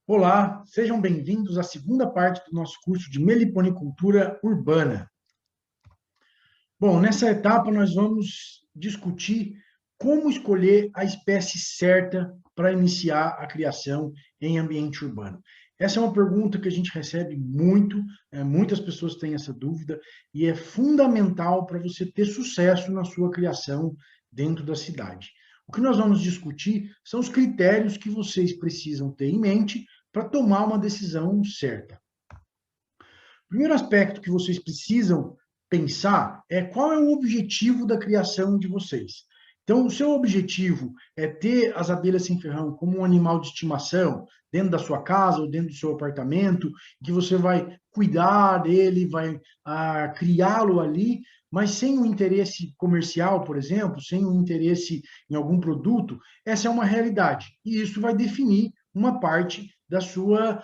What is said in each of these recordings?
Olá, sejam bem-vindos à segunda parte do nosso curso de meliponicultura urbana. Bom, nessa etapa nós vamos discutir como escolher a espécie certa para iniciar a criação em ambiente urbano. Essa é uma pergunta que a gente recebe muito, muitas pessoas têm essa dúvida, e é fundamental para você ter sucesso na sua criação dentro da cidade. O que nós vamos discutir são os critérios que vocês precisam ter em mente para tomar uma decisão certa. O primeiro aspecto que vocês precisam pensar é qual é o objetivo da criação de vocês. Então, o seu objetivo é ter as abelhas sem ferrão como um animal de estimação dentro da sua casa ou dentro do seu apartamento, que você vai cuidar dele, vai criá-lo ali, mas sem um interesse comercial, por exemplo, sem um interesse em algum produto, essa é uma realidade. E isso vai definir uma parte da sua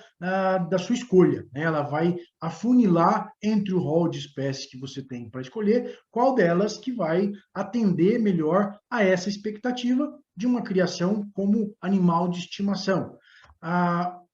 escolha. Né? Ela vai afunilar entre o rol de espécies que você tem para escolher, qual delas que vai atender melhor a essa expectativa de uma criação como animal de estimação.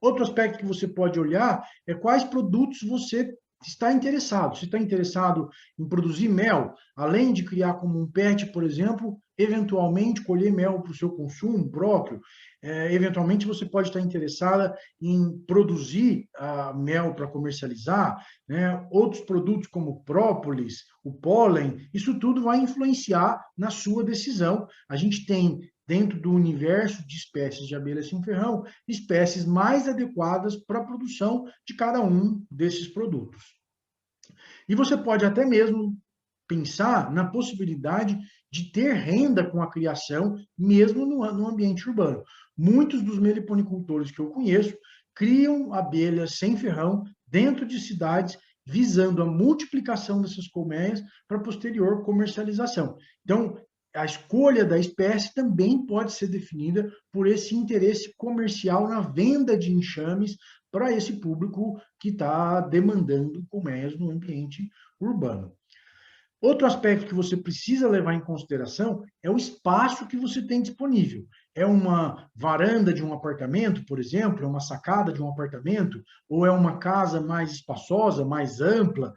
Outro aspecto que você pode olhar é quais produtos você está interessado. Se está interessado em produzir mel, além de criar como um pet, por exemplo, eventualmente colher mel para o seu consumo próprio, eventualmente você pode estar interessada em produzir mel para comercializar, né? Outros produtos como própolis, o pólen, isso tudo vai influenciar na sua decisão. A gente tem dentro do universo de espécies de abelha sem ferrão, espécies mais adequadas para a produção de cada um desses produtos. E você pode até mesmo pensar na possibilidade de ter renda com a criação, mesmo no ambiente urbano. Muitos dos meliponicultores que eu conheço criam abelhas sem ferrão dentro de cidades, visando a multiplicação dessas colmeias para posterior comercialização. Então, a escolha da espécie também pode ser definida por esse interesse comercial na venda de enxames para esse público que está demandando colmeias no ambiente urbano. Outro aspecto que você precisa levar em consideração é o espaço que você tem disponível. É uma varanda de um apartamento, por exemplo, é uma sacada de um apartamento, ou é uma casa mais espaçosa, mais ampla?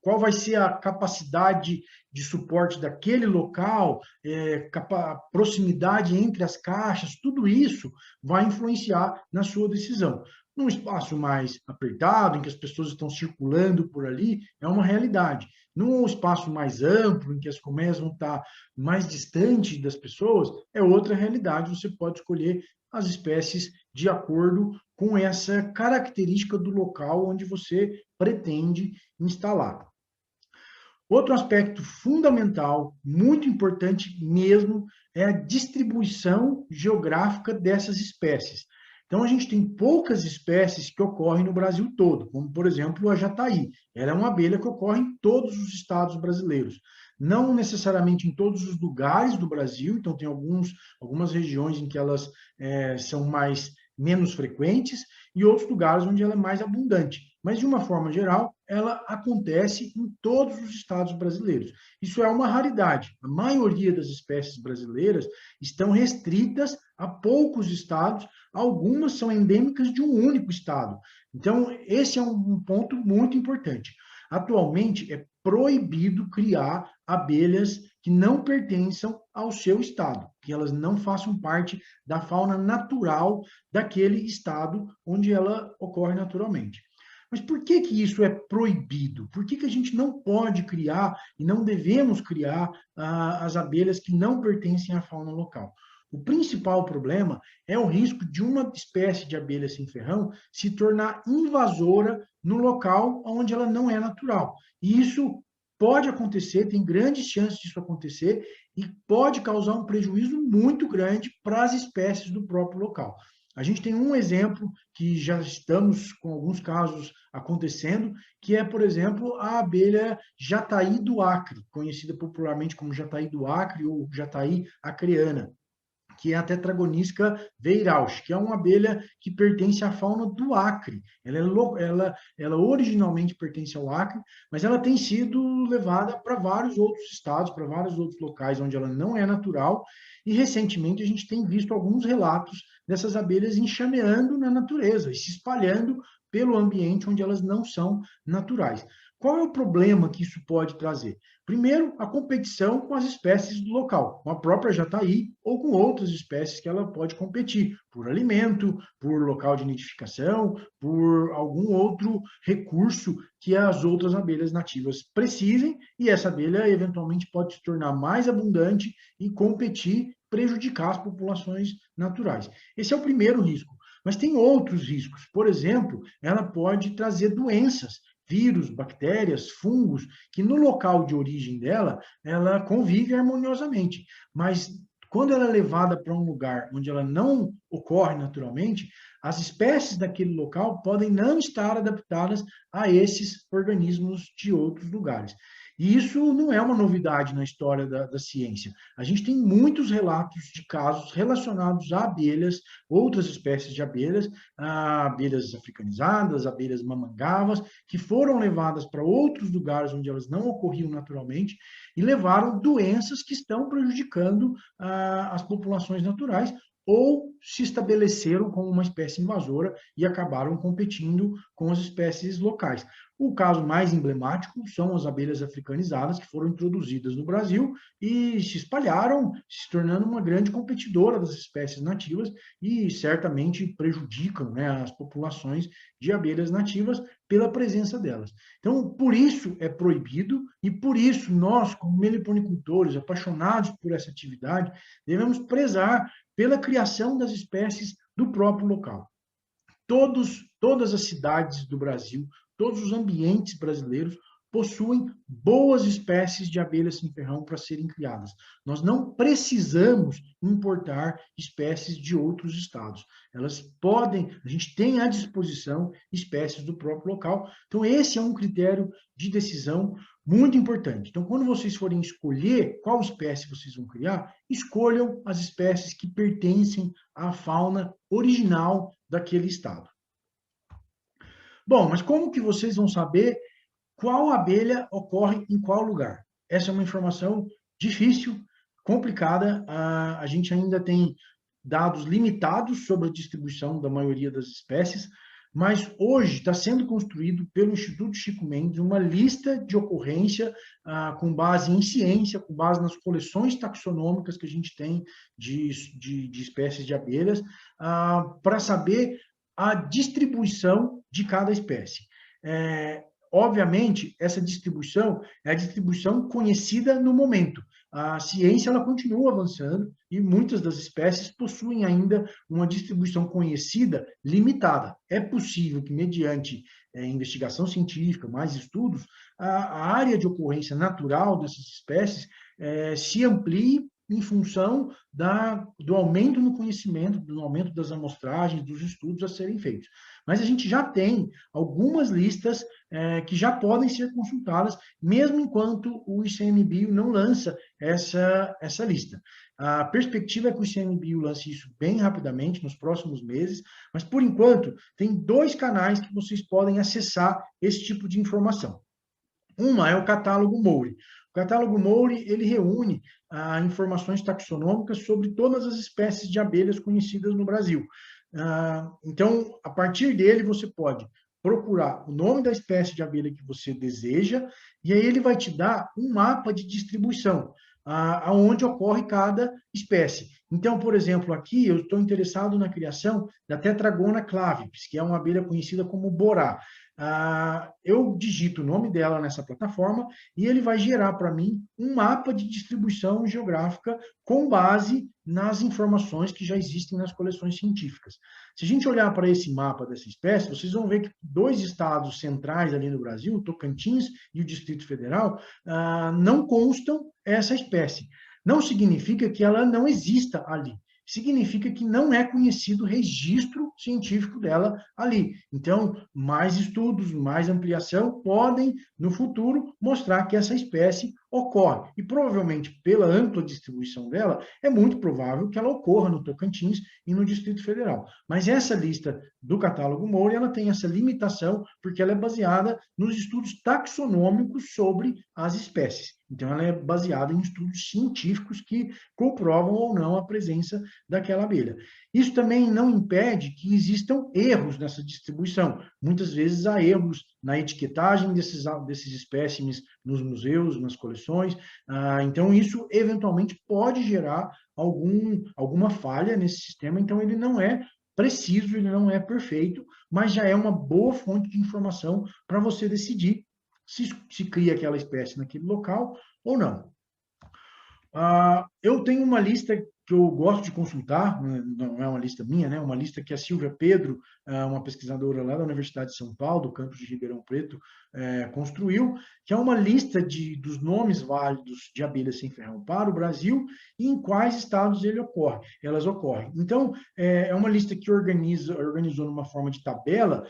Qual vai ser a capacidade de suporte daquele local, proximidade entre as caixas? Tudo isso vai influenciar na sua decisão. Num espaço mais apertado, em que as pessoas estão circulando por ali, é uma realidade. Num espaço mais amplo, em que as colmeias vão estar mais distantes das pessoas, é outra realidade. Você pode escolher as espécies de acordo com essa característica do local onde você pretende instalar. Outro aspecto fundamental, muito importante mesmo, é a distribuição geográfica dessas espécies. Então, a gente tem poucas espécies que ocorrem no Brasil todo, como, por exemplo, a jataí. Ela é uma abelha que ocorre em todos os estados brasileiros. Não necessariamente em todos os lugares do Brasil, então tem algumas regiões em que elas são menos frequentes e outros lugares onde ela é mais abundante. Mas, de uma forma geral, ela acontece em todos os estados brasileiros. Isso é uma raridade. A maioria das espécies brasileiras estão restritas a poucos estados, algumas são endêmicas de um único estado. Então, esse é um ponto muito importante. Atualmente, é proibido criar abelhas que não pertençam ao seu estado, que elas não façam parte da fauna natural daquele estado onde ela ocorre naturalmente. Mas por que que isso é proibido? Por que que a gente não pode criar e não devemos criar as abelhas que não pertencem à fauna local? O principal problema é o risco de uma espécie de abelha sem ferrão se tornar invasora no local onde ela não é natural. E isso pode acontecer, tem grandes chances disso acontecer e pode causar um prejuízo muito grande para as espécies do próprio local. A gente tem um exemplo que já estamos com alguns casos acontecendo, que é, por exemplo, a abelha jataí do Acre, conhecida popularmente como jataí do Acre ou jataí acreana, que é a Tetragonisca veirauch, que é uma abelha que pertence à fauna do Acre. Ela originalmente pertence ao Acre, mas ela tem sido levada para vários outros estados, para vários outros locais onde ela não é natural, e recentemente a gente tem visto alguns relatos dessas abelhas enxameando na natureza e se espalhando pelo ambiente onde elas não são naturais. Qual é o problema que isso pode trazer? Primeiro, a competição com as espécies do local, com a própria jataí ou com outras espécies que ela pode competir, por alimento, por local de nidificação, por algum outro recurso que as outras abelhas nativas precisem, e essa abelha eventualmente pode se tornar mais abundante e competir, prejudicar as populações naturais. Esse é o primeiro risco. Mas tem outros riscos. Por exemplo, ela pode trazer doenças, vírus, bactérias, fungos, que no local de origem dela, ela convive harmoniosamente. Mas quando ela é levada para um lugar onde ela não ocorre naturalmente, as espécies daquele local podem não estar adaptadas a esses organismos de outros lugares. E isso não é uma novidade na história da ciência. A gente tem muitos relatos de casos relacionados a abelhas, outras espécies de abelhas, abelhas africanizadas, abelhas mamangavas, que foram levadas para outros lugares onde elas não ocorriam naturalmente e levaram doenças que estão prejudicando as populações naturais ou se estabeleceram como uma espécie invasora e acabaram competindo com as espécies locais. O caso mais emblemático são as abelhas africanizadas, que foram introduzidas no Brasil e se espalharam, se tornando uma grande competidora das espécies nativas e certamente prejudicam, né, as populações de abelhas nativas pela presença delas. Então, por isso é proibido e por isso nós, como meliponicultores, apaixonados por essa atividade, devemos prezar pela criação das espécies do próprio local. Todas as cidades do Brasil, todos os ambientes brasileiros possuem boas espécies de abelhas sem-ferrão para serem criadas. Nós não precisamos importar espécies de outros estados. Elas podem, a gente tem à disposição espécies do próprio local. Então, esse é um critério de decisão muito importante. Então, quando vocês forem escolher qual espécie vocês vão criar, escolham as espécies que pertencem à fauna original daquele estado. Bom, mas como que vocês vão saber qual abelha ocorre em qual lugar? Essa é uma informação difícil, complicada. A gente ainda tem dados limitados sobre a distribuição da maioria das espécies, mas hoje está sendo construído pelo Instituto Chico Mendes uma lista de ocorrência com base em ciência, com base nas coleções taxonômicas que a gente tem de espécies de abelhas, para saber a distribuição de cada espécie. Obviamente, essa distribuição é a distribuição conhecida no momento. A ciência ela continua avançando e muitas das espécies possuem ainda uma distribuição conhecida limitada. É possível que, mediante investigação científica, mais estudos, a área de ocorrência natural dessas espécies se amplie em função do aumento no conhecimento, do aumento das amostragens, dos estudos a serem feitos. Mas a gente já tem algumas listas que já podem ser consultadas, mesmo enquanto o ICMBio não lança essa lista. A perspectiva é que o ICMBio lance isso bem rapidamente, nos próximos meses, mas, por enquanto, tem 2 canais que vocês podem acessar esse tipo de informação. Uma é o catálogo Moure. O catálogo Moure, ele reúne informações taxonômicas sobre todas as espécies de abelhas conhecidas no Brasil. Então, a partir dele, você pode procurar o nome da espécie de abelha que você deseja, e aí ele vai te dar um mapa de distribuição, aonde ocorre cada espécie. Então, por exemplo, aqui eu estou interessado na criação da Tetragona clavips, que é uma abelha conhecida como borá. Eu digito o nome dela nessa plataforma e ele vai gerar para mim um mapa de distribuição geográfica com base nas informações que já existem nas coleções científicas. Se a gente olhar para esse mapa dessa espécie, vocês vão ver que 2 estados centrais ali no Brasil, Tocantins e o Distrito Federal, não constam essa espécie. Não significa que ela não exista ali. significa que não é conhecido o registro científico dela ali. Então, mais estudos, mais ampliação podem, no futuro, mostrar que essa espécie ocorre. E provavelmente, pela ampla distribuição dela, é muito provável que ela ocorra no Tocantins e no Distrito Federal. Mas essa lista do catálogo Moure, ela tem essa limitação porque ela é baseada nos estudos taxonômicos sobre as espécies. Então, ela é baseada em estudos científicos que comprovam ou não a presença daquela abelha. Isso também não impede que existam erros nessa distribuição. Muitas vezes há erros na etiquetagem desses espécimes nos museus, nas coleções. Então, isso eventualmente pode gerar alguma falha nesse sistema. Então, ele não é preciso, ele não é perfeito, mas já é uma boa fonte de informação para você decidir se cria aquela espécie naquele local ou não. Eu tenho uma lista que eu gosto de consultar, não é uma lista minha, né? Uma lista que a Silvia Pedro, uma pesquisadora lá da Universidade de São Paulo, do campus de Ribeirão Preto, construiu, que é uma lista dos nomes válidos de abelhas sem ferrão para o Brasil e em quais estados elas ocorrem. Então, é uma lista que organizou numa forma de tabela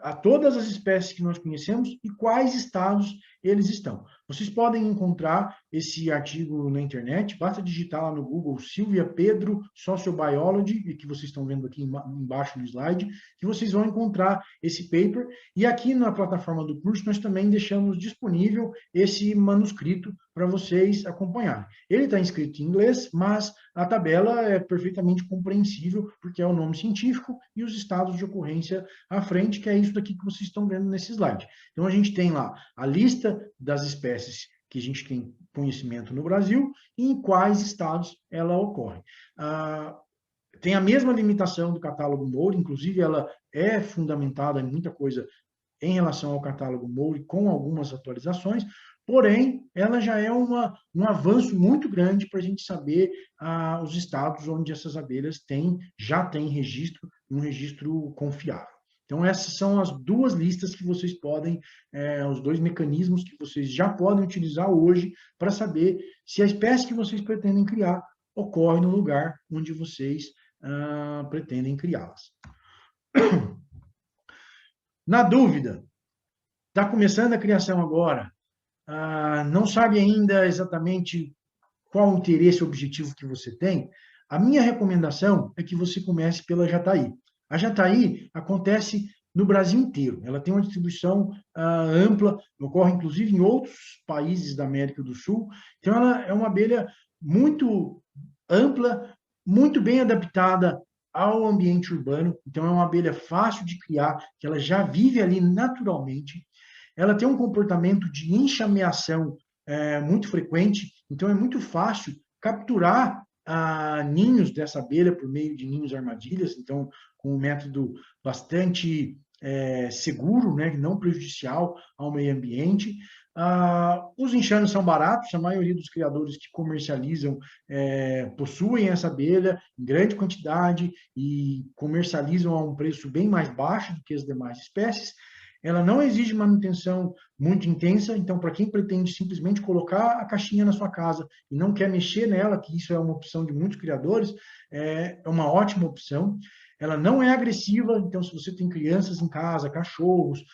a todas as espécies que nós conhecemos e quais estados eles estão. Vocês podem encontrar esse artigo na internet, basta digitar lá no Google Silvia Pedro Sociobiology, que vocês estão vendo aqui embaixo no slide, que vocês vão encontrar esse paper. E aqui na plataforma do curso nós também deixamos disponível esse manuscrito para vocês acompanharem. Ele está escrito em inglês, mas a tabela é perfeitamente compreensível, porque é o nome científico e os estados de ocorrência à frente, que é isso daqui que vocês estão vendo nesse slide. Então, a gente tem lá a lista das espécies que a gente tem conhecimento no Brasil e em quais estados ela ocorre. Tem a mesma limitação do catálogo Moure, inclusive ela é fundamentada em muita coisa em relação ao catálogo Moure, com algumas atualizações, porém, ela já é um avanço muito grande para a gente saber os estados onde essas abelhas já têm registro, um registro confiável. Então, essas são as duas listas que vocês podem, os dois mecanismos que vocês já podem utilizar hoje para saber se a espécie que vocês pretendem criar ocorre no lugar onde vocês pretendem criá-las. Na dúvida, está começando a criação agora, não sabe ainda exatamente qual o interesse objetivo que você tem, a minha recomendação é que você comece pela jataí. A jataí acontece no Brasil inteiro, ela tem uma distribuição ampla, ocorre inclusive em outros países da América do Sul, então ela é uma abelha muito ampla, muito bem adaptada ao ambiente urbano, então é uma abelha fácil de criar, que ela já vive ali naturalmente, ela tem um comportamento de enxameação muito frequente, então é muito fácil capturar ninhos dessa abelha por meio de ninhos armadilhas, então com um método bastante seguro, né, não prejudicial ao meio ambiente. Os enxames são baratos, a maioria dos criadores que comercializam possuem essa abelha em grande quantidade e comercializam a um preço bem mais baixo do que as demais espécies. Ela não exige manutenção muito intensa, então, para quem pretende simplesmente colocar a caixinha na sua casa e não quer mexer nela, que isso é uma opção de muitos criadores, é uma ótima opção. Ela não é agressiva, então, se você tem crianças em casa, cachorros,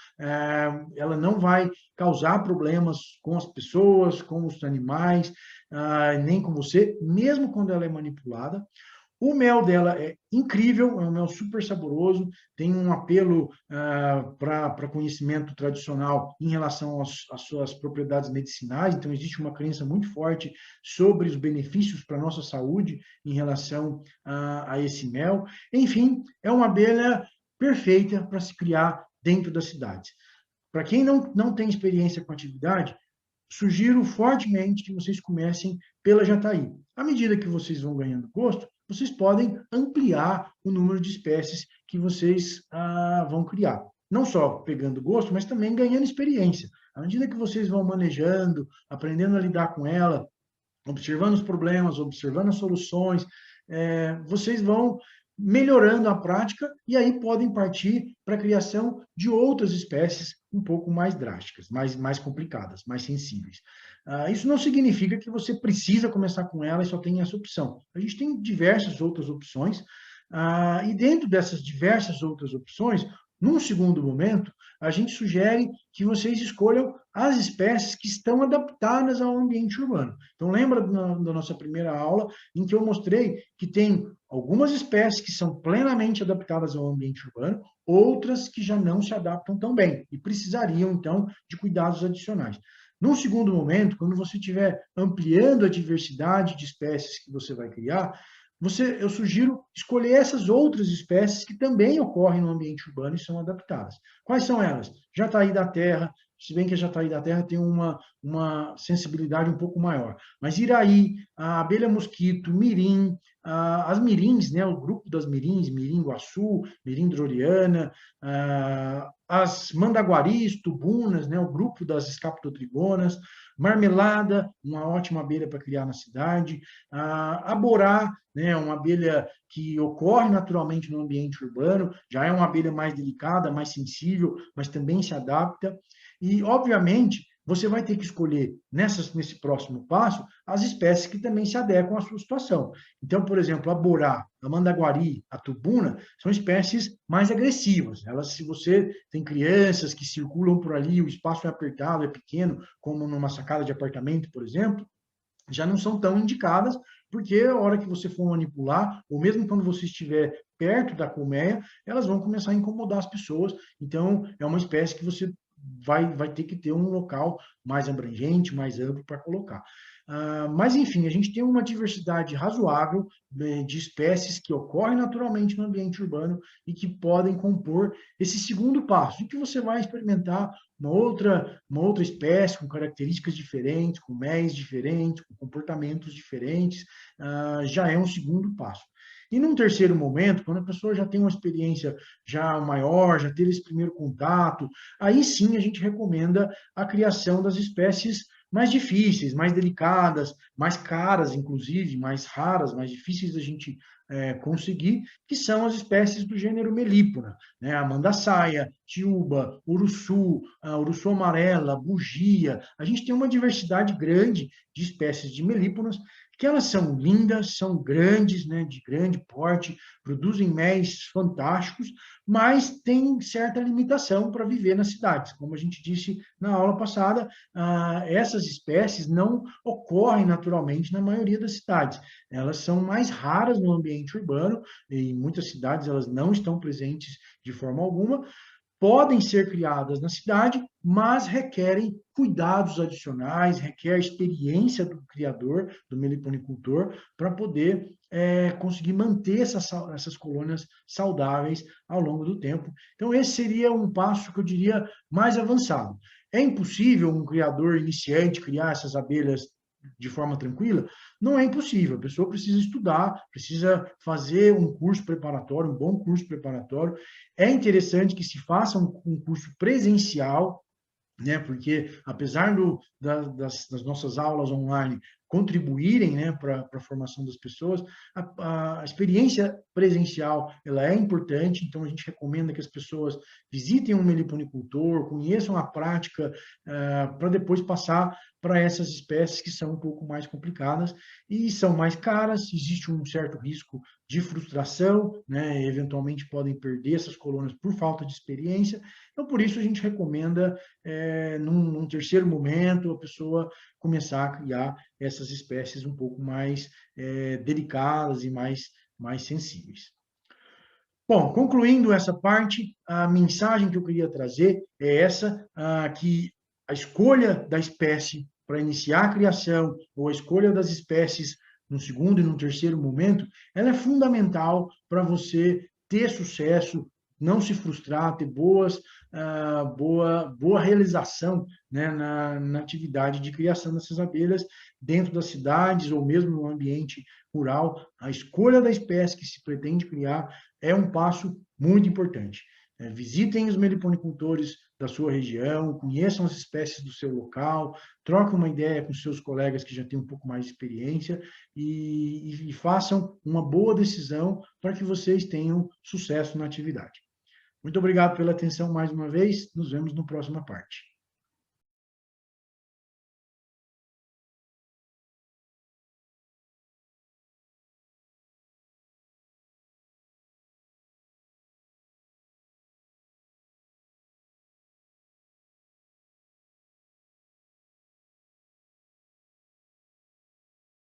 ela não vai causar problemas com as pessoas, com os animais, nem com você, mesmo quando ela é manipulada. O mel dela é incrível, é um mel super saboroso, tem um apelo para conhecimento tradicional em relação às suas propriedades medicinais, então existe uma crença muito forte sobre os benefícios para a nossa saúde em relação a esse mel. Enfim, é uma abelha perfeita para se criar dentro das cidades. Para quem não tem experiência com atividade, sugiro fortemente que vocês comecem pela jataí. À medida que vocês vão ganhando gosto, vocês podem ampliar o número de espécies que vocês vão criar. Não só pegando gosto, mas também ganhando experiência. À medida que vocês vão manejando, aprendendo a lidar com ela, observando os problemas, observando as soluções, vocês vão melhorando a prática, e aí podem partir para a criação de outras espécies um pouco mais drásticas, mais complicadas, mais sensíveis. Isso não significa que você precisa começar com ela e só tem essa opção. A gente tem diversas outras opções, e dentro dessas diversas outras opções, num segundo momento, a gente sugere que vocês escolham as espécies que estão adaptadas ao ambiente urbano. Então, lembra da nossa primeira aula, em que eu mostrei que tem algumas espécies que são plenamente adaptadas ao ambiente urbano, outras que já não se adaptam tão bem e precisariam, então, de cuidados adicionais. Num segundo momento, quando você estiver ampliando a diversidade de espécies que você vai criar, eu sugiro escolher essas outras espécies que também ocorrem no ambiente urbano e são adaptadas. Quais são elas? Jataí da terra, se bem que a jataí da terra tem uma sensibilidade um pouco maior. Mas iraí, a abelha mosquito, mirim, as mirins, né, o grupo das mirins, mirim-guaçu, mirim-droriana, as mandaguaris, tubunas, né, o grupo das escaptotrigonas, marmelada, uma ótima abelha para criar na cidade, a borá, né, uma abelha que ocorre naturalmente no ambiente urbano, já é uma abelha mais delicada, mais sensível, mas também se adapta. E, obviamente, você vai ter que escolher, nesse próximo passo, as espécies que também se adequam à sua situação. Então, por exemplo, a borá, a mandaguari, a tubuna, são espécies mais agressivas. Elas, se você tem crianças que circulam por ali, o espaço é apertado, é pequeno, como numa sacada de apartamento, por exemplo, já não são tão indicadas, porque a hora que você for manipular, ou mesmo quando você estiver perto da colmeia, elas vão começar a incomodar as pessoas. Então, é uma espécie que você vai ter que ter um local mais abrangente, mais amplo para colocar. Mas, enfim, a gente tem uma diversidade razoável de espécies que ocorrem naturalmente no ambiente urbano e que podem compor esse segundo passo, em que você vai experimentar uma outra espécie com características diferentes, com méis diferentes, com comportamentos diferentes, já é um segundo passo. E num terceiro momento, quando a pessoa já tem uma experiência já maior, já teve esse primeiro contato, aí sim a gente recomenda a criação das espécies mais difíceis, mais delicadas, mais caras, inclusive, mais raras, mais difíceis da gente conseguir, que são as espécies do gênero Melípona, né? A mandaçaia, tiúba, urussu, a urussu amarela, bugia. A gente tem uma diversidade grande de espécies de melíponas, que elas são lindas, são grandes, né, de grande porte, produzem méis fantásticos, mas tem certa limitação para viver nas cidades. Como a gente disse na aula passada, essas espécies não ocorrem naturalmente na maioria das cidades. Elas são mais raras no ambiente urbano, e em muitas cidades elas não estão presentes de forma alguma, podem ser criadas na cidade, mas requerem cuidados adicionais, requer a experiência do criador, do meliponicultor, para poder conseguir manter essas colônias saudáveis ao longo do tempo. Então, esse seria um passo que eu diria mais avançado. É impossível um criador iniciante criar essas abelhas de forma tranquila? Não é impossível, a pessoa precisa estudar, precisa fazer um curso preparatório, um bom curso preparatório. É interessante que se faça um curso presencial, né? Porque apesar das nossas aulas online contribuírem, né, para a formação das pessoas, a experiência presencial ela é importante, então a gente recomenda que as pessoas visitem um meliponicultor, conheçam a prática, para depois passar para essas espécies que são um pouco mais complicadas e são mais caras, existe um certo risco de frustração, né, eventualmente podem perder essas colônias por falta de experiência, então por isso a gente recomenda num terceiro momento, a pessoa começar a criar essas espécies um pouco mais delicadas e mais sensíveis. Bom, concluindo essa parte, a mensagem que eu queria trazer é essa, que a escolha da espécie para iniciar a criação, ou a escolha das espécies no segundo e no terceiro momento, ela é fundamental para você ter sucesso, não se frustrar, ter boa realização, né, na atividade de criação dessas abelhas dentro das cidades ou mesmo no ambiente rural. A escolha da espécie que se pretende criar é um passo muito importante. Visitem os meliponicultores da sua região, conheçam as espécies do seu local, troquem uma ideia com seus colegas que já têm um pouco mais de experiência e façam uma boa decisão para que vocês tenham sucesso na atividade. Muito obrigado pela atenção mais uma vez, nos vemos na próxima parte.